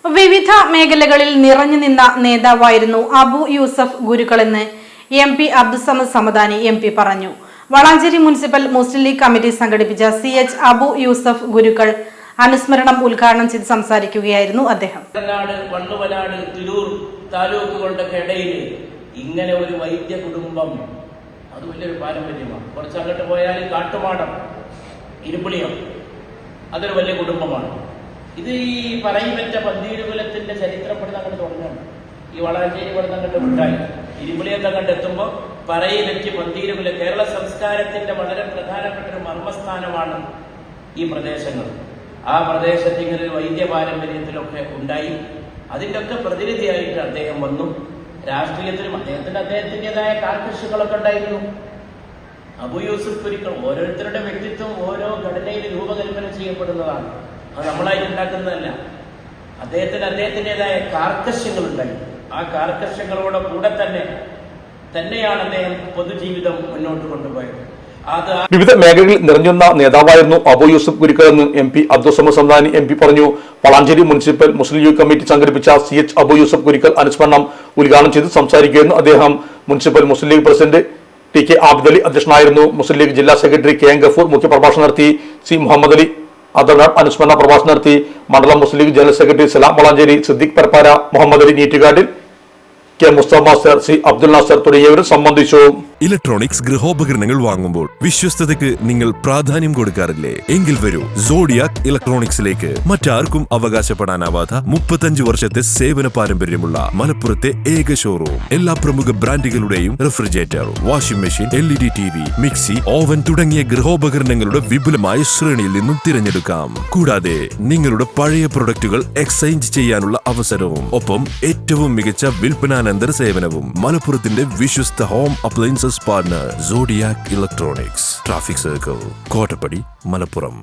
വിവിധ മേഖലകളിൽ നിറഞ്ഞു നിന്ന നേതാവായിരുന്നു അബു യൂസഫ് ഗുരുക്കളെന്ന് MP അബ്ദുസമദ് സമദാനി MP പറഞ്ഞു. വളാഞ്ചേരി മുനിസിപ്പൽ മുസ്ലിം ലീഗ് കമ്മിറ്റി സംഘടിപ്പിച്ച CH അബു യൂസഫ് ഗുരുക്കൾ അനുസ്മരണം ഉദ്ഘാടനം ചെയ്ത് സംസാരിക്കുകയായിരുന്നു അദ്ദേഹം. വണ്ണുവനാട് തിരൂർ താലൂക്കുകളുടെ ഇടയിൽ ഇങ്ങനെ ഒരു വൈദ്യ കുടുംബം അത് വലിയൊരു പാരമ്പര്യമാണ്. കുറച്ചങ്ങോട്ട് പോയാൽ കാട്ടുമാടം ഇരുപ്പിളിയം അതൊരു വലിയ കുടുംബമാണ്. ഇത് ഈ പറയിപ്പറ്റ പന്തീരുകുലത്തിന്റെ ചരിത്രപ്പെടുന്ന അങ്ങോട്ട് തുടങ്ങുകയാണ്. ഈ വളാഞ്ചേരി ഇവിടെ അങ്ങോട്ട് വിട്ടായി ഇരുപിളിയൊക്കെ അങ്ങോട്ട് എത്തുമ്പോൾ പറയിപ്പറ്റി പന്തീരുകുല കേരള സംസ്കാരത്തിന്റെ വളരെ പ്രധാനപ്പെട്ട ഒരു മർമ്മസ്ഥാനമാണ് ഈ പ്രദേശങ്ങൾ. ആ പ്രദേശത്ത് ഇങ്ങനെ ഒരു വൈദ്യ പാരമ്പര്യത്തിലൊക്കെ ഉണ്ടായി. അതിൻ്റെ ഒക്കെ പ്രതിനിധിയായിട്ട് അദ്ദേഹം വന്നു. രാഷ്ട്രീയത്തിലും അദ്ദേഹത്തിൻ്റെതായ കാർക്കശ്യങ്ങളൊക്കെ ഉണ്ടായിരുന്നു. അബു യൂസഫ് ഗുരുക്കൾ ഓരോരുത്തരുടെ വ്യക്തിത്വം ഓരോ ഘടനയിൽ രൂപകൽപ്പന ചെയ്യപ്പെടുന്നതാണ്. അത് നമ്മളായിട്ട് ഉണ്ടാക്കുന്നതല്ല. അദ്ദേഹത്തിൻ്റെതായ കാർക്കശ്യങ്ങൾ ഉണ്ടായി. ആ കാർക്കശ്യങ്ങളോടെ കൂടെ തന്നെയാണ് അദ്ദേഹം പൊതുജീവിതം മുന്നോട്ട് കൊണ്ടുപോയത്. വിവിധ മേഖലകളിൽ നിറഞ്ഞുന്ന നേതാവായിരുന്നു അബു യൂസഫ് ഗുരുക്കൾ എന്ന് MP അബ്ദുസമദ് സമദാനി MP പറഞ്ഞു. വളാഞ്ചേരി മുനിസിപ്പൽ മുസ്ലിം ലീഗ് കമ്മിറ്റി സംഘടിപ്പിച്ച CH അബു യൂസഫ് ഗുരുക്കൾ അനുസ്മരണം ഉദ്ഘാടനം ചെയ്ത് സംസാരിക്കുകയായിരുന്നു അദ്ദേഹം. Municipal Muslim League president TK Abid Ali അധ്യക്ഷനായിരുന്നു. മുസ്ലിം ലീഗ് ജില്ലാ സെക്രട്ടറി KM ഗഫൂർ മുഖ്യപ്രഭാഷണം നടത്തി. C മുഹമ്മദ് അലി അദർനാട് അനുസ്മരണ പ്രഭാഷണം നടത്തി. മണ്ഡലം Muslim League general secretary Salam Valanchery, Siddique Parappara, Muhammad Ali Neettukattil, K Musthafa master, C Abdul Nasar തുടങ്ങിയവരും സംബന്ധിച്ചു. ഇലക്ട്രോണിക്സ് ഗൃഹോപകരണങ്ങൾ വാങ്ങുമ്പോൾ വിശ്വസ്തതയ്ക്ക് നിങ്ങൾ പ്രാധാന്യം കൊടുക്കാറില്ലേ? എങ്കിൽ വരൂ സോഡിയാക് ഇലക്ട്രോണിക്സിലേക്ക്. മറ്റാർക്കും അവകാശപ്പെടാനാവാത്ത 35 വർഷത്തെ സേവന പാരമ്പര്യമുള്ള മലപ്പുറത്തെ ഏക ഷോറൂം. എല്ലാ പ്രമുഖ ബ്രാൻഡുകളുടെയും refrigerator, washing machine, LED TV, mixie, oven തുടങ്ങിയ ഗൃഹോപകരണങ്ങളുടെ വിപുലമായ ശ്രേണിയിൽ നിന്നും തിരഞ്ഞെടുക്കാം. കൂടാതെ നിങ്ങളുടെ പഴയ പ്രൊഡക്റ്റുകൾ എക്സ്ചേഞ്ച് ചെയ്യാനുള്ള അവസരവും ഒപ്പം ഏറ്റവും മികച്ച വിൽപ്പനാനന്തര സേവനവും. മലപ്പുറത്തിന്റെ വിശ്വസ്ത home appliances partner Zodiac Electronics, traffic circle, Kottappadi, Malappuram.